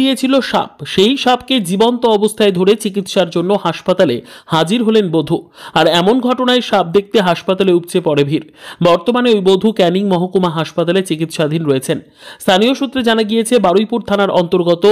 দিয়েছিল সাপ। সেই সাপকে জীবন্ত অবস্থায় ধরে চিকিৎসার জন্য হাসপাতালে হাজির হলেন বধূ। আর এমন ঘটনায় সাপ দেখতে হাসপাতালে উপচে পড়ে ভিড়। বর্তমানে ওই বধূ ক্যানিং মহকুমা হাসপাতালে চিকিৎসাধীন রয়েছেন। স্থানীয় সূত্রে জানা গিয়েছে, বারুইপুর থানার অন্তর্গত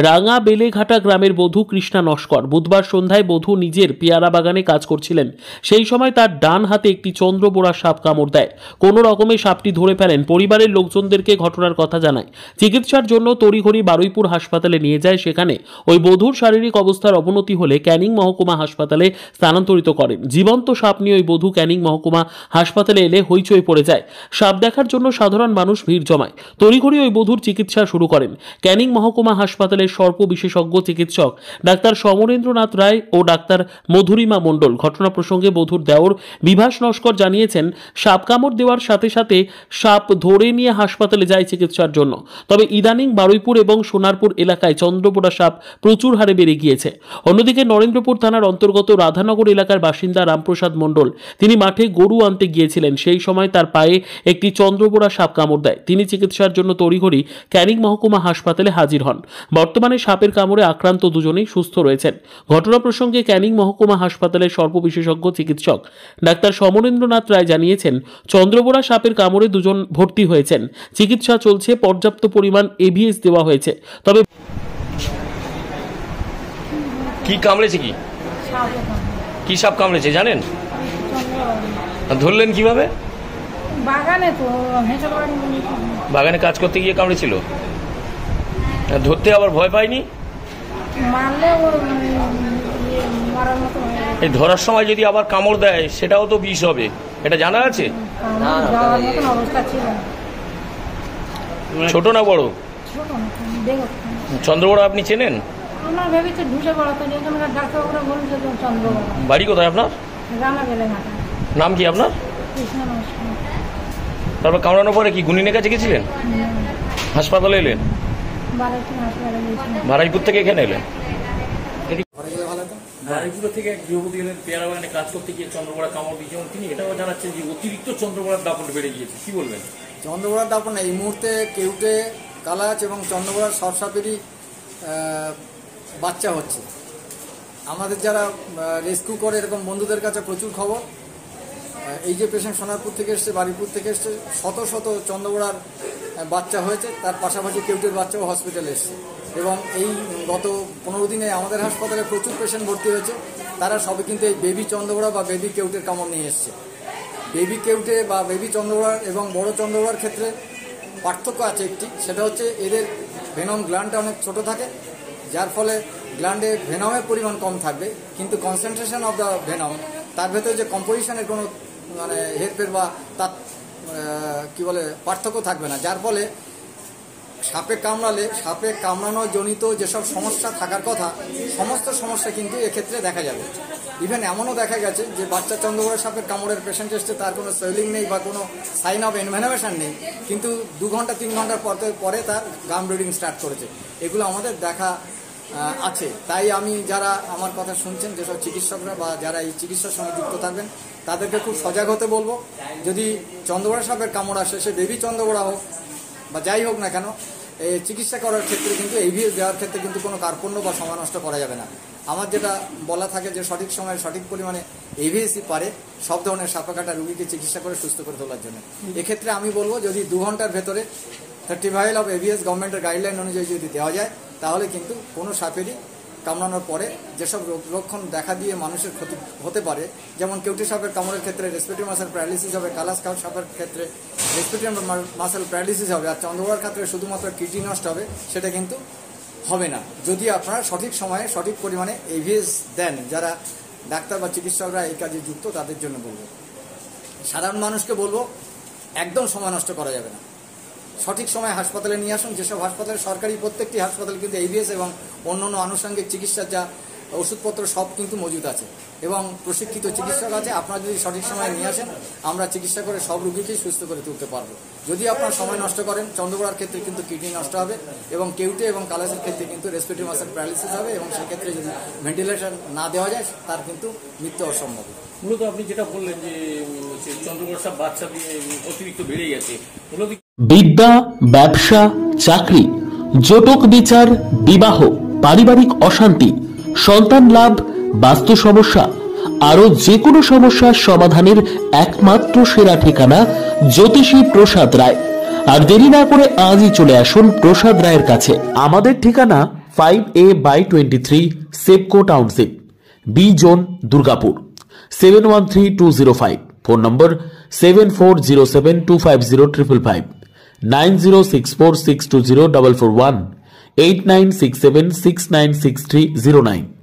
রাঙা বেলেঘাটা গ্রামের বধূ কৃষ্ণা নস্কর বুধবার সন্ধ্যায় বধূ নিজের পেয়ারা বাগানে কাজ করছিলেন। সেই সময় তার ডান হাতে একটি চন্দ্রবোড়া সাপ কামড় দেয়। কোনো রকমে সাপটি ধরে ফেলেন। পরিবারের লোকজনদেরকে ঘটনার কথা জানায়। চিকিৎসার জন্য তড়িঘড়ি বারুইপুর হাসপাতালে নিয়ে যায়। সেখানে ওই বধূর শারীরিক অবস্থার অবনতি হলে ক্যানিং মহকুমা হাসপাতালে স্থানান্তরিত করেন। জীবন্ত সাপ নিয়ে ওই বধূ ক্যানিং মহকুমা হাসপাতালে এলে হইচই পড়ে যায়। সাপ দেখার জন্য সাধারণ মানুষ ভিড় জমায়। তড়িঘড়ি ওই বধূর চিকিৎসা শুরু করেন ক্যানিং মহকুমা হাসপাতালের সর্প বিশেষজ্ঞ চিকিৎসক ডাক্তার সমরেন্দ্রনাথ রায় ও ডাক্তার মধুরিমা মণ্ডল। ঘটনা প্রসঙ্গে বধূর দেওর বিভাস নস্কর জানিয়েছেন, সাপ কামড় দেওয়ার সাথে সাথে সাপ ধরে নিয়ে হাসপাতালে যায় চিকিৎসার জন্য। তবে ইদানিং বারুইপুর এবং সোনারপুর এলাকায় চন্দ্রবোড়া সাপ প্রচুর হারে বেড়ে গিয়েছে। অন্যদিকে নরেন্দ্রপুর থানার অন্তর্গত রাধানগর এলাকার বাসিন্দা রামপ্রসাদ মণ্ডল তিনি মাঠে গরু আনতে গিয়েছিলেন। সেই সময় তার পায়ে একটি চন্দ্রবোড়া সাপ কামড় দেয়। তিনি চিকিৎসার জন্য তড়িঘড়ি ক্যানিং মহকুমা হাসপাতালে হাজির হন। বর্তমানে সাপের কামড়ে আক্রান্ত দুজনেই সুস্থ রয়েছেন। ঘটনা প্রসঙ্গে ক্যানিং মহকুমা হাসপাতালের সর্প বিশেষজ্ঞ চিকিৎসক ডাক্তার সমরেন্দ্রনাথ রায় জানিয়েছেন, চন্দ্রবোড়া সাপের কামড়ে দুজন ভর্তি হয়েছেন। চিকিৎসা চলছে। পর্যাপ্ত পরিমাণ এভিএস দেওয়া হয়েছে। তবে কি কামড়েছে? কি সাপ কামড়েছে জানেন? ধরলেন কিভাবে? বাগানে কাজ করতে গিয়ে কামড়েছিল। ধরতে আবার ভয় পায়নি? এই ধরার সময় যদি আবার কামড় দেয় সেটাও তো বিষ হবে, এটা জানা আছে? ছোট না বড়? চন্দ্রবোড়া আপনি চেনেন? বাড়ি কোথায় আপনার? নাম কি আপনার? তারপর কামড়ানোর পরে কি গুনিনের কাছে গেছিলেন? হাসপাতালে এলেন? বারুইপুর থেকে এখানে এলেন? বারুইপুর থেকে এক গৃহবধূ এলেন পেয়ারা বাগানে কাজ করতে গিয়ে চন্দ্রবোড়া কামড় দিয়েছে এবং তিনি এটাও জানাচ্ছেন যে অতিরিক্ত চন্দ্রবোড়ার দাপট বেড়ে গিয়েছে। কি বলবেন? চন্দ্রবোড়ার দাপট না, এই মুহূর্তে কেউটে, কালাচ এবং চন্দ্রবোড়ার সরসাপেরই বাচ্চা হচ্ছে। আমাদের যারা রেস্কিউ করে এরকম বন্ধুদের কাছে প্রচুর খবর। এই যে পেশেন্ট সোনারপুর থেকে এসছে, বারুইপুর থেকে এসছে, শত শত চন্দ্রবোড়ার বাচ্চা হয়েছে। তার পাশাপাশি কেউটের বাচ্চাও হসপিটালে এসছে এবং এই গত 15 দিনে আমাদের হাসপাতালে প্রচুর পেশেন্ট ভর্তি হয়েছে। তারা সবে কিন্তু এই বেবি চন্দ্রবোড়া বা বেবি কেউটের কামড় নিয়ে এসছে। বেবি কেউটে বা বেবি চন্দ্রবোড়ার এবং বড় চন্দ্রবোড়ার ক্ষেত্রে পার্থক্য আছে একটি, সেটা হচ্ছে এদের ভেনম গ্ল্যান্ডটা অনেক ছোট থাকে, যার ফলে গ্ল্যান্ডে ভেনমের পরিমাণ কম থাকবে, কিন্তু কনসেন্ট্রেশন অফ দ্য ভেনম, তার ভেতরে যে কম্পোজিশনের কোনো হেরফের বা তার কি বলে পার্থক্য থাকবে না। যার ফলে সাপে কামড়ানো জনিত যেসব সমস্যা থাকার কথা সমস্ত সমস্যা কিন্তু এক্ষেত্রে দেখা যাবে। ইভেন এমনও দেখা গেছে যে বাচ্চা চন্দ্রবোড়া সাপের কামড়ের পেশেন্ট এসছে, তার কোনো সোয়েলিং নেই বা কোনো সাইন অফ এনভেনমেশন নেই, কিন্তু 2 ঘন্টা 3 ঘন্টার পরে তার গাম ব্লিডিং স্টার্ট করেছে। এগুলো আমাদের দেখা আছে। তাই আমি যারা আমার কথা শুনছেন, যেসব চিকিৎসকরা বা যারা এই চিকিৎসার সঙ্গে যুক্ত থাকবেন, তাদেরকে খুব সজাগ হতে বলবো। যদি চন্দ্রবোড়া সাপের কামড় আসে, সে বেবি চন্দ্রবোড়া হোক বা যাই হোক না কেন, এই চিকিৎসা করার ক্ষেত্রে কিন্তু এভিএস দেওয়ার ক্ষেত্রে কিন্তু কোনো কার্পণ্য বা সময় নষ্ট করা যাবে না। আমার যেটা বলা থাকে যে সঠিক সময়ে সঠিক পরিমাণে এভিএসই পারে সব ধরনের সাপকাটা রোগীকে চিকিৎসা করে সুস্থ করে তোলার জন্য। এক্ষেত্রে আমি বলবো, যদি 2 ঘন্টার ভেতরে 30 ভাইল অফ এভিএস গভর্নমেন্টের গাইডলাইন অনুযায়ী যদি দেওয়া যায়, তাহলে কিন্তু কোনো সাপেরই কামড়ানোর পরে যেসব লক্ষণ দেখা দিয়ে মানুষের ক্ষতি হতে পারে, যেমন কেউটি সাপের কামড়ের ক্ষেত্রে রেসপিরেটরি মাসেল প্যারালিসিস হবে, কালাস কাউ সাপের ক্ষেত্রে রেসপিরেটরি মাসেল প্যারালিসিস হবে, আর চন্দ্রবোড়ার ক্ষেত্রে শুধুমাত্র কিডনি নষ্ট হবে, সেটা কিন্তু হবে না যদি আপনারা সঠিক সময়ে সঠিক পরিমাণে এভিএস দেন। যারা ডাক্তার বা চিকিৎসকরা এই কাজে যুক্ত তাদের জন্য বলবো। সাধারণ মানুষকে বলবো, একদম সময় নষ্ট করা যাবে না, সঠিক সময় হাসপাতালে নিয়ে আসুন। যেসব হাসপাতালে সরকারি প্রত্যেকটি হাসপাতালে কিন্তু এভিএস এবং অন্যান্য আনুষঙ্গিক চিকিৎসার যা ওষুধপত্র সব কিন্তু মজুদ আছে এবং প্রশিক্ষিত চিকিৎসক আছে। আপনারা যদি সঠিক সময় নিয়ে আসেন, আমরা চিকিৎসা করে সব রোগীকেই সুস্থ করে তুলতে পারবো। যদি আপনার সময় নষ্ট করেন, চন্দ্রবোড়ার ক্ষেত্রে কিন্তু কিডনি নষ্ট হবে এবং কেউটে এবং কালাসের ক্ষেত্রে কিন্তু রেসপিরেটরি মাসেল প্যারালিসিস হবে এবং সেক্ষেত্রে যদি ভেন্টিলেশন না দেওয়া যায়, তার কিন্তু মৃত্যু অসম্ভব। মূলত আপনি যেটা বললেন যে চন্দ্রবোড়া সাপ বাচ্চা অতিরিক্ত বেড়ে গেছে, বিদ্যা, ব্যবসা, চাকরি, জটক বিচার, বিবাহ, পারিবারিক অশান্তি, সন্তান লাভ, বাস্তু সমস্যা, আরো যে কোনো সমস্যার সমাধানের একমাত্র সেরা ঠিকানা জ্যোতিষী প্রসাদ রায়। আর দেরি না করে আজই চলে আসুন প্রসাদ রায়ের কাছে। আমাদের ঠিকানা 5A/23 SEPCO township, B zone, Durgapur, 713205। Phone নম্বর 7407250555, 9064620441, 8967696309।